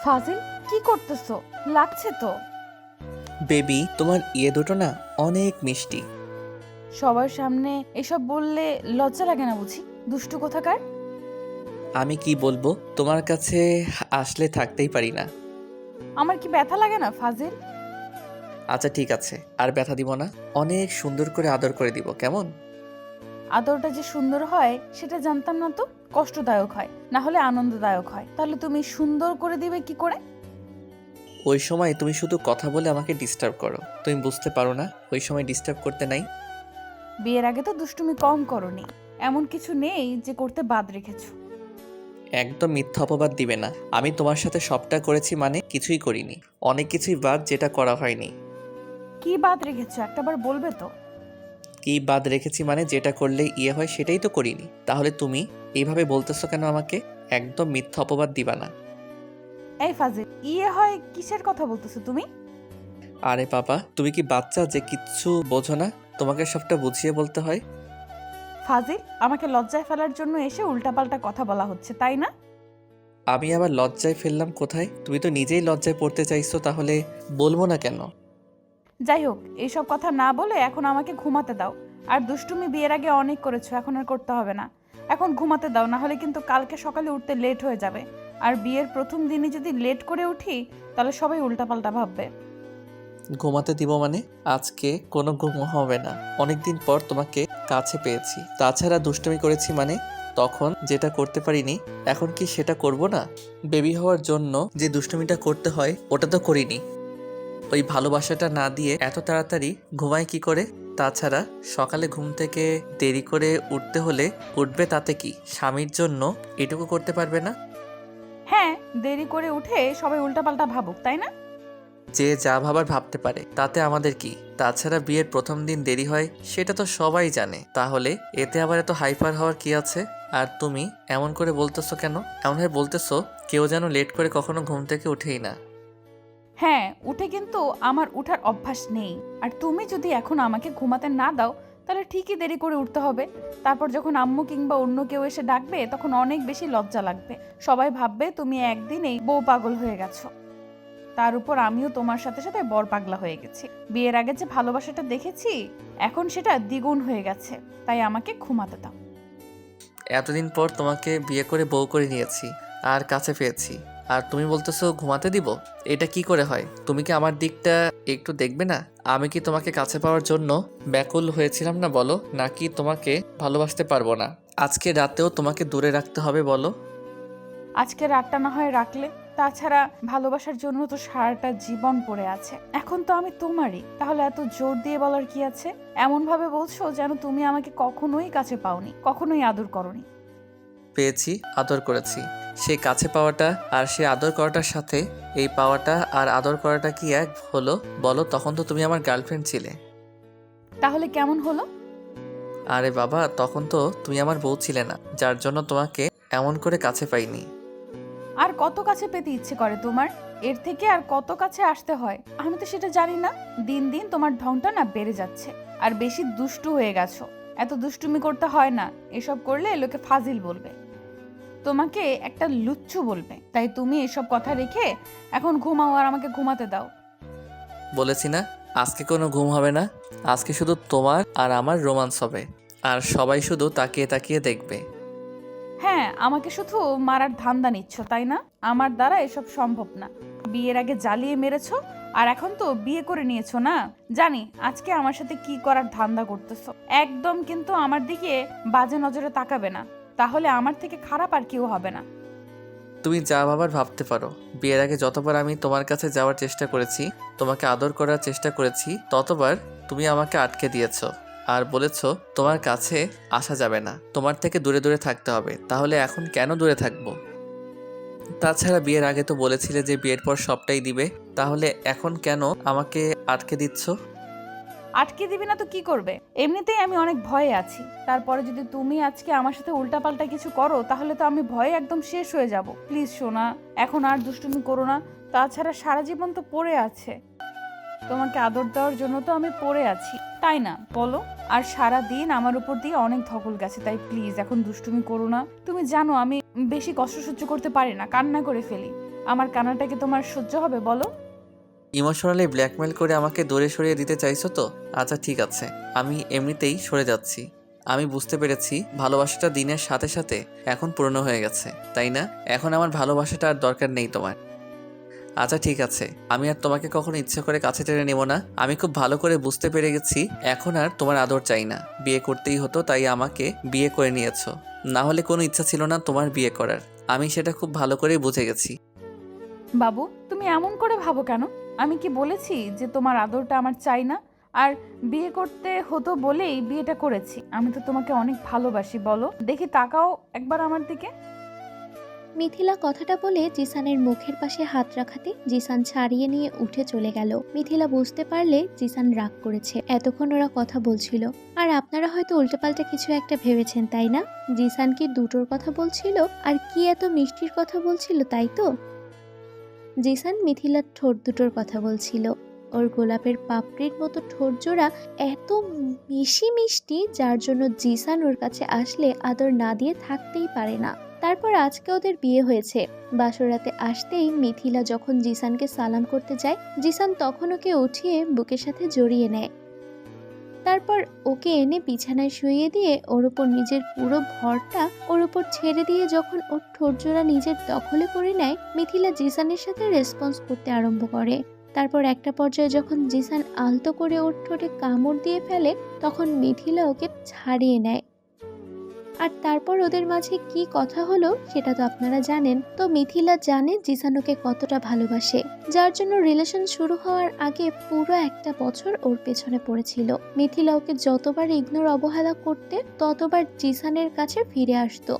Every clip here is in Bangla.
ফাজিল, কি করতেছো? লাগছে তো। বেবি, তোমার ইয়ে দুটো না অনেক মিষ্টি। সবার সামনে এসব বললে লজ্জা লাগে না বুঝি? দুষ্টু কোথাকার। আমি কি বলবো, তোমার কাছে আসলে থাকতেই পারি না। আমার কি ব্যথা লাগে না ফাজিল? আচ্ছা ঠিক আছে, আর ব্যথা দিব না। অনেক সুন্দর করে আদর করে দিব, কেমন? আদরটা যে সুন্দর হয় সেটা জানতাম না তো। কষ্টদায়ক হয়, না হলে আনন্দদায়ক হয়। তাহলে তুমি সুন্দর করে দিবে কি করে? ওই সময় তুমি শুধু কথা বলে আমাকে ডিস্টার্ব করো, তুমি বুঝতে পারো না ওই সময় ডিস্টার্ব করতে নাই। বিয়ের আগে তো দুষ্টুমি কম করনি। এমন কিছু নেই যে করতে বাদ রেখেছো। একদম মিথ্যা অপবাদ দিবে না। আমি তোমার সাথে সবটা করেছি মানে কিছুই করিনি। অনেক কিছুই বাদ যেটা করা হয়নি। কি বাদ রেখেছো একটাবার বলবে তো? কি বাদ রেখেছি মানে যেটা করলে ইয়ে হয় সেটাই তো করিনি। তাহলে তুমি এইভাবে বলতেছো কেন আমাকে? একদম মিথ্যা অপবাদ দিবা না। এই ফাজিল, ইয়ে হয় কিসের কথা বলতেছো তুমি? আরে বাবা, তুমি কি বাচ্চা যে কিচ্ছু বোঝো না? তোমাকে সবটা বুঝিয়ে বলতে হয়। ফাজিল, আমাকে লজ্জায় ফেলার জন্য এসে উল্টাপাল্টা কথা বলা হচ্ছে, তাই না? আমি আবার লজ্জায় ফেললাম কোথায়? তুমি তো নিজেই লজ্জায় পড়তে চাইছো, তাহলে বলবো না কেন? যাই হোক, এইসব কথা না বলে এখন আমাকে ঘুমাতে দাও। আর দুষ্টুমি বিয়ের আগে অনেক করেছো, এখন আর করতে হবে না। এখন ঘুমাতে দাও, না হলে কিন্তু কালকে সকালে উঠতে লেট হয়ে যাবে। আর বিয়ের প্রথম দিনই যদি লেট করে উঠি, তাহলে সবাই উল্টাপাল্টা ভাববে। ঘুমাতে দিব মানে? আজকে কোনো ঘুম হবে না। অনেকদিন পর তোমাকে কাছে পেয়েছি। তাছাড়া দুষ্টুমি করেছি মানে তখন যেটা করতে পারিনি, এখন কি সেটা করব না? বেবি হওয়ার জন্য যে দুষ্টুমিটা করতে হয় ওটা তো করিনি। ওই ভালোবাসাটা না দিয়ে এত তাড়াতাড়ি ঘুমায় কি করে? তাছাড়া সকালে ঘুম থেকে দেরি করে উঠতে হলে উঠবে তাতে কি? স্বামীর জন্য এটুকু করতে পারবে না? হ্যাঁ, দেরি করে উঠে সবাই উল্টাপাল্টা ভাবুক, তাই না? যে যা ভাবার ভাবতে পারে, তাতে আমাদের কি? তাছাড়া বিয়ের প্রথম দিন দেরি হয় সেটা তো সবাই জানে, তাহলে এতে আবার এত হাইপার হওয়ার কি আছে? আর তুমি এমন করে বলতেছো কেন? এমনভাবে বলতেছো কেউ যেন লেট করে কখনো ঘুম থেকে উঠেই না। হ্যাঁ, উঠে কিন্তু আমার উঠার অভ্যাস নেই। আর তুমি যদি এখন আমাকে ঘুমাতে না দাও, তাহলে ঠিকই দেরি করে উঠতে হবে। তারপর যখন আম্মু কিংবা অন্য কেউ এসে ডাকবে, তখন অনেক বেশি লজ্জা লাগবে। সবাই ভাববে তুমি একদিনেই বউ পাগল হয়ে গেছো। তার উপর আমিও তোমার সাথে সাথে বর পাগলা হয়ে গেছি। বিয়ের আগে যে ভালোবাসাটা দেখেছি, এখন সেটা দ্বিগুণ হয়ে গেছে। তাই আমাকে ঘুমাতে দাও। এতদিন পর তোমাকে বিয়ে করে বউ করে নিয়েছি আর কাছে পেয়েছি, আর তুমি বলতেছো ঘুমাতে দিব? এটা কি করে হয়? তুমি কি আমার দিকটা একটু দেখবে না? আমি কি তোমাকে কাছে পাওয়ার জন্য ব্যাকুল হয়েছিলাম না বলো, নাকি তোমাকে ভালোবাসতে পারবো না? আজকে রাতেও তোমাকে দূরে রাখতে হবে বলো? আজকে রাতটা না হয় রাখলে। তাছাড়া ভালোবাসার জন্য তো সারাটা জীবন পড়ে আছে। এখন তো আমি তোমারই, তাহলে এত জোর দিয়ে বলার কি আছে? এমন ভাবে বলছো যেন তুমি আমাকে কখনোই কাছে পাওনি, কখনোই আদর করনি। পেয়েছি, আদর করেছি। সেই কাছে পাওয়াটা আর সে আদর করাটার সাথে এই পাওয়াটা আর আদর করাটা কি এক হলো বলো? তখন তো তুমি আমার গার্লফ্রেন্ড ছিলে। তাহলে কেমন হলো? আরে বাবা, তখন তো তুমি আমার বউ ছিলে না, যার জন্য তোমাকে এমন করে কাছে পাইনি। আর কত কাছে পেতে ইচ্ছে করে তোমার? এর থেকে আর কত কাছে আসতে হয় আমি তো সেটা জানি না। দিন দিন তোমার ঢংটা না বেড়ে যাচ্ছে। আর বেশি দুষ্টু হয়ে গেছো। এত দুষ্টুমি করতে হয় না। এসব করলে লোকে ফাজিল বলবে। তোমাকে একটা লুচ্চু বলবে। তাই তুমি এসব কথা রেখে এখন ঘুমাও আর আমাকে ঘুমাতে দাও। বলেছি না, আজকে কোনো ঘুম হবে না। আজকে শুধু তোমার আর আমার রোমান্স হবে, আর সবাই শুধু তাকিয়ে তাকিয়ে দেখবে। হ্যাঁ, আমাকে শুধু মারার ধান্দা নিচ্ছ, তাই না? আমার দ্বারা এসব সম্ভব না। বিয়ের আগে জ্বালিয়ে মেরেছো, আর এখন তো বিয়ে করে নিয়েছো না? জানি আজকে আমার সাথে কি করার ধান্দা করতেছো। একদম কিন্তু আমার দিকে বাজে নজরে তাকাবে না। তাহলে আমার থেকে খারাপ আর কেউ হবে না। তুমি যা ভাবার ভাবতে পারো। বিয়ের আগে যতবার আমি তোমার কাছে যাওয়ার চেষ্টা করেছি, তোমাকে আদর করার চেষ্টা করেছি, ততবার তুমি আমাকে আটকে দিয়েছো আর বলেছো তোমার কাছে আসা যাবে না, তোমার থেকে দূরে দূরে থাকতে হবে। তাহলে এখন কেন দূরে থাকবো? তাছাড়া বিয়ের আগে তো বলেছিলে যে বিয়ের পর সবটাই দিবে, তাহলে এখন কেন আমাকে আটকে দিচ্ছ? আটকে দিবি না তো কি করবে? এমনিতেই আমি অনেক ভয়ে আছি। তারপরে যদি তুমি আজকে আমার সাথে উল্টাপাল্টা কিছু করো, তাহলে তো আমি ভয়ে একদম শেষ হয়ে যাব। প্লিজ সোনা, এখন আর দুষ্টুমি করো না। তাছাড়া সারা জীবন তো পড়ে আছে। তোমাকে আদর দেওয়ার জন্য তো আমি পড়ে আছি, তাই না বলো? আর সারা দিন আমার উপর দিয়ে অনেক ধকল গেছে, তাই প্লিজ এখন দুষ্টুমি করো না। তুমি জানো আমি বেশি কষ্ট সহ্য করতে পারি না, কান্না করে ফেলি। আমার কান্নাটা কি তোমার সহ্য হবে বলো? ইমোশনালি ব্ল্যাকমেল করে আমাকে দূরে সরিয়ে দিতে চাইছো তো? আচ্ছা ঠিক আছে, আমি এমনিতেই সরে যাচ্ছি। আমি বুঝতে পেরেছি ভালোবাসাটা দিনের সাথে সাথে এখন পুরনো হয়ে গেছে, তাই না? এখন আমার ভালোবাসাটা আর দরকার নেই তোমার। আচ্ছা ঠিক আছে, আমি আর তোমাকে কখনো ইচ্ছে করে কাছে টেনে নেব না। আমি খুব ভালো করে বুঝতে পেরে গেছি এখন আর তোমার আদর চাই না। বিয়ে করতেই হতো তাই আমাকে বিয়ে করে নিয়েছো, না হলে কোনো ইচ্ছা ছিল না তোমার বিয়ে করার। আমি সেটা খুব ভালো করেই বুঝে গেছি। বাবু, তুমি এমন করে ভাবো কেন? আমি কি বলেছি যে তোমার আদরটা আমার চাই না? আর বিয়ে করতে হতো বলেই বিয়েটা করেছি। আমি তো তোমাকে অনেক ভালোবাসি, বলো দেখি, তাকাও একবার আমার দিকে। মিথিলা কথাটা বলে জিসানের মুখের পাশে হাত রাখাতে জিসান ছাড়িয়ে নিয়ে উঠে চলে গেল। মিথিলা বুঝতে পারলে জিসান রাগ করেছে। এতক্ষণ ওরা কথা বলছিল, আর আপনারা হয়তো উল্টোপাল্টা কিছু একটা ভেবেছেন, তাই না? জিসান কি দুটোর কথা বলছিল আর কি এত মিষ্টির কথা বলছিল, তাই তো? জিসান মিথিলার ঠোঁট দুটোর কথা বলছিল। ওর গোলাপের পাপড়ির মতো ঠোঁট জোড়া এত মিষ্টি মিষ্টি, যার জন্য জিসান ওর কাছে আসলে আদর না দিয়ে থাকতেই পারে না। তারপর আজকে ওদের বিয়ে হয়েছে। বাসরাতে আসতেই মিথিলা যখন জিসানকে সালাম করতে যায়, জিসান তখন ওকে উঠিয়ে বুকের সাথে জড়িয়ে নেয়। তারপর ওকে এনে বিছানায় শুইয়ে দিয়ে ওর উপর নিজের পুরো ভরটা ওর উপর ছেড়ে দিয়ে যখন ওর ঠোঁটজোড়া নিজের দখলে করে নেয়, মিথিলা জিসানের সাথে রেসপন্স করতে আরম্ভ করে। তারপর একটা পর্যায়ে যখন জিসান আলতো করে ওর ঠোঁটে কামড় দিয়ে ফেলে, তখন মিথিলা ওকে ছাড়িয়ে নেয়। আর তারপর ওদের মাঝে কি কথা হলো সেটা তো আপনারা জানেন। তো মিথিলা জানে জিসান ওকে কতটা ভালোবাসে, যার জন্য রিলেশন শুরু হওয়ার আগে পুরো একটা বছর ওর পেছনে পড়েছিল। মিথিলা ওকে যতবার ইগনোর অবহেলা করতে ততবার জিসানের কাছে ফিরে আসতো।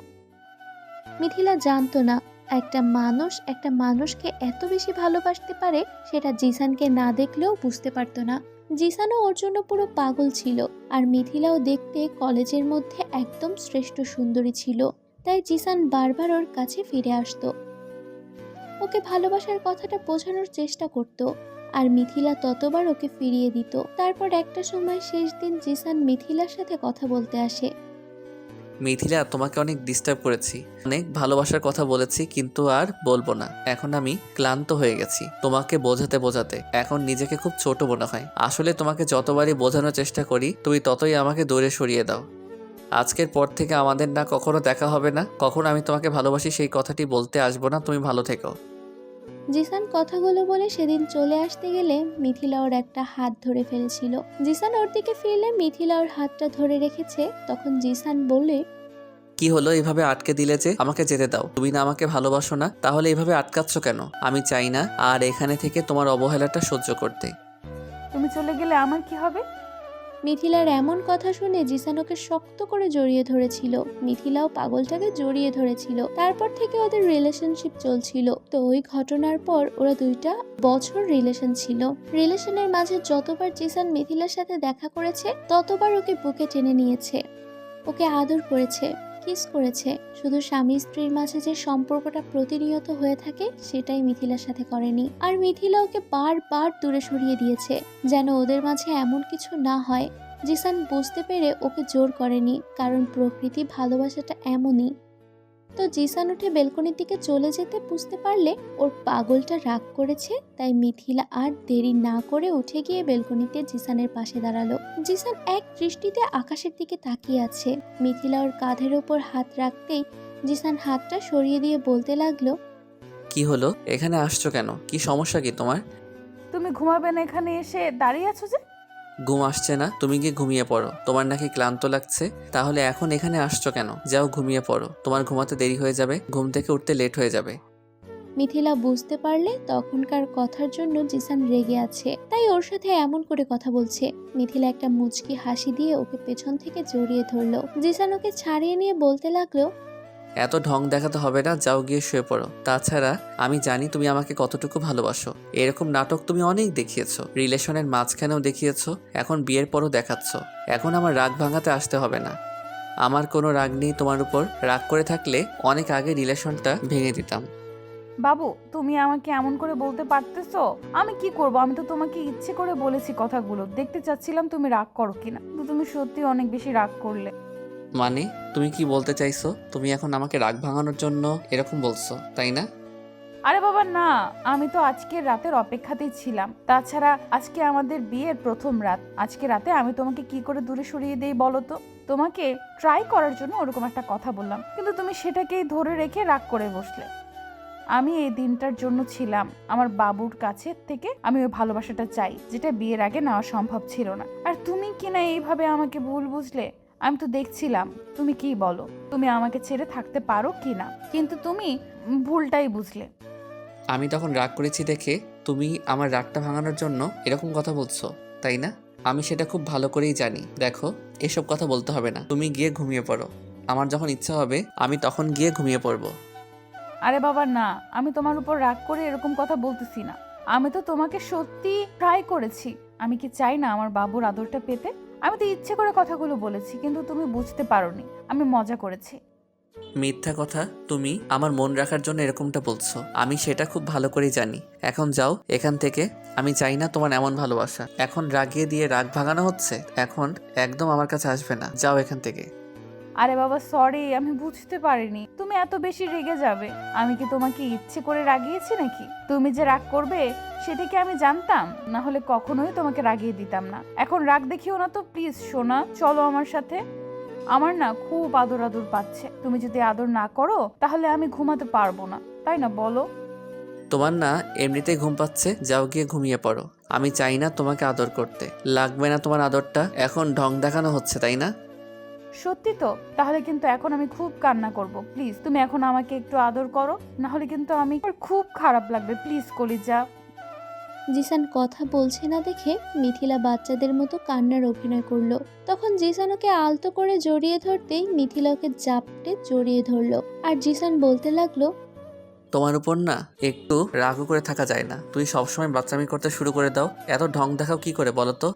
মিথিলা জানতো না একটা মানুষকে এত বেশি ভালোবাসতে পারে, সেটা জিসানকে না দেখলেও বুঝতে পারতো না। জিসানও ওর জন্য পুরো পাগল ছিল, আর মিথিলাও দেখতে কলেজের মধ্যে একদম শ্রেষ্ঠ সুন্দরী ছিল। তাই জিসান বারবার ওর কাছে ফিরে আসতো, ওকে ভালোবাসার কথাটা বোঝানোর চেষ্টা করত, আর মিথিলা ততবার ওকে ফিরিয়ে দিত। তারপর একটা সময় শেষ দিন জিসান মিথিলার সাথে কথা বলতে আসে। মিথিলা, তোমাকে অনেক ডিস্টার্ব করেছি, অনেক ভালোবাসার কথা বলেছি, কিন্তু আর বলবো না। এখন আমি ক্লান্ত হয়ে গেছি তোমাকে বোঝাতে বোঝাতে। এখন নিজেকে খুব ছোট মনে হয়। আসলে তোমাকে যতবারই বোঝানোর চেষ্টা করি তুমি ততই আমাকে দূরে সরিয়ে দাও। আজকের পর থেকে আমাদের না কখনো দেখা হবে না, কখনো আমি তোমাকে ভালোবাসি সেই কথাটি বলতে আসবো না। তুমি ভালো থেকো। জিসান কথাগুলো বলে সেদিন চলে আসতে গেলে মিথিলা ওর একটা হাত ধরে ফেলেছিল। জিসান ওর দিকে ফিরলে মিথিলা ওর হাতটা ধরে রেখেছে। তখন জিসান বলে, কি হলো, এভাবে আটকে দিলে যে? আমাকে যেতে দাও। তুমি না আমাকে ভালোবাসো না, তাহলে এভাবে আটকাচ্ছ কেন? আমি চাই না আর এখানে থেকে তোমার অবহেলাটা সহ্য করতে। তুমি চলে গেলে আমার কি হবে? মিথিলার এমন কথা শুনে জিসান ওকে শক্ত করে জড়িয়ে ধরেছিল। মিথিলাও পাগলটাকে জড়িয়ে ধরেছিল। তারপর থেকে ওদের রিলেশনশিপ চলছিল। তো ওই ঘটনার পর ওরা 2টা বছর রিলেশন ছিল। রিলেশনের মাঝে যতবার জিসান মিথিলার সাথে দেখা করেছে ততবার ওকে বুকে টেনে নিয়েছে, ওকে আদর করেছে, কিস করেছে। শুধু স্বামী স্ত্রীর মাঝে যে সম্পর্কটা প্রতিনিয়ত হয়ে থাকে সেটাই মিথিলার সাথে করেনি। আর মিথিলা ওকে বারবার দূরে সরিয়ে দিয়েছে যেন ওদের মাঝে এমন কিছু না হয়। জিসান বুঝতে পেরে ওকে জোর করেনি, কারণ প্রকৃতি ভালোবাসাটা এমনই। তো জিসান উঠে বেলকনির দিকে চলে যেতে বুঝতে পারলে ওর পাগলটা রাগ করেছে। তাই মিথিলা আর দেরি না করে উঠে গিয়ে বেলকনিতে জিসানের পাশে দাঁড়ালো। জিসান এক দৃষ্টিতে আকাশের দিকে তাকিয়ে আছে। মিথিলা ওর কাঁধের ওপর হাত রাখতেই জিসান হাতটা সরিয়ে দিয়ে বলতে লাগলো, কি হলো, এখানে আসছো কেন? কি সমস্যা কি তোমার? তুমি ঘুমাবে না এখানে এসে দাঁড়িয়ে আছো যে? ঘুম আসছে না? তুমি গিয়ে ঘুমিয়ে পড়ো। তোমার নাকি ক্লান্ত লাগছে, তাহলে এখন এখানে আসছো কেন? যাও ঘুমিয়ে পড়ো, তোমার ঘুমাতে দেরি হয়ে যাবে, ঘুম থেকে উঠতে লেট হয়ে যাবে। মিথিলা বুঝতে পারলে তখনকার কথার জন্য জিসান রেগে আছে, তাই ওর সাথে এমন করে কথা বলছে। মিথিলা একটা মুচকি হাসি দিয়ে ওকে পেছন থেকে জড়িয়ে ধরলো। জিসান ওকে ছাড়িয়ে নিয়ে বলতে লাগলো, এত ঢং দেখাতে হবে না, যাও গিয়ে শুয়ে পড়ো। তাছাড়া আমি জানি তুমি আমাকে কতটুকু ভালোবাসো। এরকম নাটক তুমি অনেক দেখিয়েছো, রিলেশনের মাঝখানেও দেখিয়েছো, এখন বিয়ের পরও দেখাচ্ছ। এখন আমার রাগ ভাঙাতে আসতে হবে না। আমার কোনো রাগ নেই তোমার উপর। রাগ করে থাকলে অনেক আগে রিলেশনটা ভেঙে দিতাম। বাবু, তুমি আমাকে এমন করে বলতে পারতেছো? আমি কি করব? আমি তো তোমাকে ইচ্ছে করে বলেছি কথাগুলো, দেখতে চাচ্ছিলাম তুমি রাগ করো কিনা। কিন্তু তুমি সত্যি অনেক বেশি রাগ করলে। মানে তুমি কি বলতে চাইছো? তুমি এখন আমাকে রাগ ভাঙানোর জন্য এরকম বলছো, তাই না? আরে বাবা না, আমি তো আজকের রাতের অপেক্ষাতেই ছিলাম। তাছাড়া আজকে আমাদের বিয়ের প্রথম রাত। আজকে রাতে আমি তোমাকে কি করে দূরে সরিয়ে দেই বলো তো? তোমাকে ট্রাই করার জন্য ওরকম একটা কথা বললাম, কিন্তু তুমি সেটাকেই ধরে রেখে রাগ করে বসলে। আমি এই দিনটার জন্য ছিলাম। আমার বাবুর কাছে থেকে আমি ওই ভালোবাসাটা চাই, যেটা বিয়ের আগে নেওয়া সম্ভব ছিল না। আর তুমি কিনা এইভাবে আমাকে ভুল বুঝলে। আমি তো দেখছিলাম তুমি কি বলো, তুমি আমাকে ছেড়ে থাকতে পারো কি না, কিন্তু তুমি ভুলটাই বুঝলে। আমি তখন রাগ করেছি দেখে তুমি আমার রাগটা ভাঙানোর জন্য এরকম কথা বলছো, তাই না? আমি সেটা খুব ভালো করেই জানি। দেখো, এসব কথা বলতে হবে না, তুমি গিয়ে ঘুমিয়ে পড়ো। আমার যখন ইচ্ছা হবে আমি তখন গিয়ে ঘুমিয়ে পড়বো। আরে বাবা না, আমি তোমার উপর রাগ করে এরকম কথা বলতেছি না। আমি তো তোমাকে সত্যি ট্রাই করেছি। আমি কি চাই না আমার বাবুর আদরটা পেতে? আমি তো ইচ্ছে করে কথাগুলো বলেছি, কিন্তু তুমি বুঝতে পারোনি। আমি মজা করেছি। মিথ্যা কথা, তুমি আমার মন রাখার জন্য এরকমটা বলছো, আমি সেটা খুব ভালো করেই জানি। এখন যাও এখান থেকে, আমি চাই না তোমার এমন ভালোবাসা। এখন রাগিয়ে দিয়ে রাগ ভাঙানো হচ্ছে, এখন একদম আমার কাছে আসবে না, যাও এখান থেকে। আরে বাবা সরি, আমি বুঝতে পারিনি তুমি এত বেশি রেগে যাবে। আমি কি তোমাকে ইচ্ছে করে রাগিয়েছি নাকি? তুমি যে রাগ করবে সেটা কি আমি জানতাম? না হলে কখনোই তোমাকে রাগিয়ে দিতাম না। এখন রাগ দেখিও না তো প্লিজ সোনা, চলো আমার সাথে। আমার না খুব আদর আদর পাচ্ছে। তুমি যদি আদর না করো তাহলে আমি ঘুমাতে পারবো না, তাই না বলো? তোমার না এমনিতেই ঘুম পাচ্ছে, যাও গিয়ে ঘুমিয়ে পড়ো। আমি চাই না তোমাকে আদর করতে, লাগবে না তোমার আদরটা। এখন ঢং দেখানো হচ্ছে, তাই না? সত্যি তো? তাহলে কিন্তু এখন আমি খুব কান্না করব। প্লিজ তুমি এখন আমাকে একটু আদর করো, না হলে কিন্তু আমি আমার খুব খারাপ লাগবে। প্লিজ কলিজা। জিসান কথা বলছে না দেখে মিথিলা বাচ্চাদের মতো কান্নার অভিনয় করলো। তখন জিসান ওকে আলতো করে জড়িয়ে ধরতেই মিথিলা ওকে জাপটে জড়িয়ে ধরলো। আর জিসান বলতে লাগলো, তোমার উপর না একটু রাগও করে থাকা যায় না? তুই সবসময় বাচ্চামি করতে শুরু করে দাও। এত ঢং দেখাও কি করে বলো তো?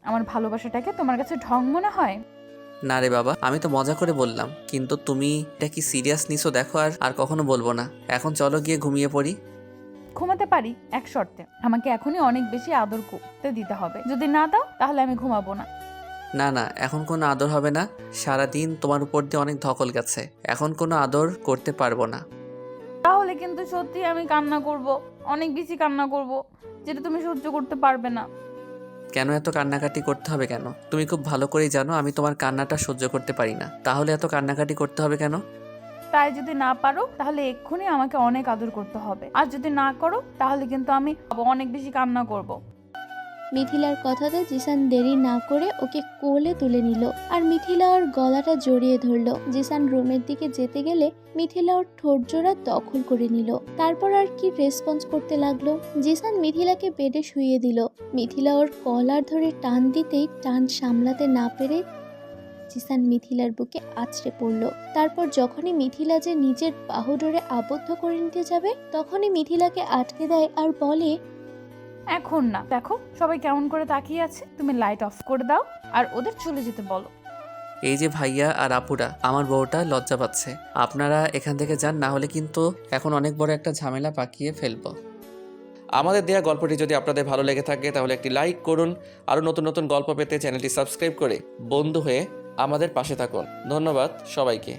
আমার ভালোবাসাটাকে তোমার কাছে ঢং মনে হয়? না রে বাবা, আমি তো মজা করে বললাম, কিন্তু তুমি এটা কি সিরিয়াস নিছো দেখো। আর আর কখনো বলবো না। এখন চলো গিয়ে ঘুমিয়ে পড়ি। ঘুমাতে পারি এক শর্তে, আমাকে এখনই অনেক বেশি আদর করতে দিতে হবে। যদি না দাও তাহলে আমি ঘুমাবো না। না না, এখন কোনো আদর হবে না। সারাদিন তোমার উপর দিয়ে অনেক ধকল গেছে, এখন কোনো আদর করতে পারবো না। তাহলে কিন্তু সত্যি আমি কান্না করব, অনেক বেশি কান্না করব, যেটা তুমি সহ্য করতে পারবে না। কেন এত কান্নাকাটি করতে হবে কেন? তুমি খুব ভালো করেই জানো আমি তোমার কান্নাটা সহ্য করতে পারি না, তাহলে এত কান্নাকাটি করতে হবে কেন? তাই যদি না পারো তাহলে এক্ষুনি আমাকে অনেক আদর করতে হবে, আর যদি না করো তাহলে কিন্তু আমি অনেক বেশি কান্না করব। মিথিলার কথাতে জিসান দেরি না করে ওকে কোলে তুলে নিল আর মিথিলা ওর গলাটা জড়িয়ে ধরলো। জিসান রুমের দিকে যেতে গেলে মিথিলা ওর ঠোঁট জোড়া দখল করে নিল। তারপর আর কি রেসপন্স করতে লাগলো। জিসান মিথিলাকে বেডে শুইয়ে দিল। মিথিলা ওর কলার ধরে টান দিতেই টান সামলাতে না পেরে জিসান মিথিলার বুকে আছড়ে পড়ল। তারপর যখনই মিথিলা যে নিজের বাহুডোরে আবদ্ধ করে নিতে যাবে তখনই মিথিলাকে আটকে দেয় আর বলে, এখন না, দেখো সবাই কেমন করে তাকিয়ে আছে, তুমি লাইট অফ করে দাও আর ওদের চলে যেতে বলো। এই যে ভাইয়া আর আপুরা, আমার বউটা লজ্জা পাচ্ছে, আপনারা এখান থেকে যান, না হলে কিন্তু এখন অনেক বড় একটা ঝামেলা পাকিয়ে ফেলবো। আমাদের দেয়া গল্পটি যদি আপনাদের ভালো লেগে থাকে তাহলে একটি লাইক করুন। আরও নতুন নতুন গল্প পেতে চ্যানেলটি সাবস্ক্রাইব করে বন্ধু হয়ে আমাদের পাশে থাকুন। ধন্যবাদ সবাইকে।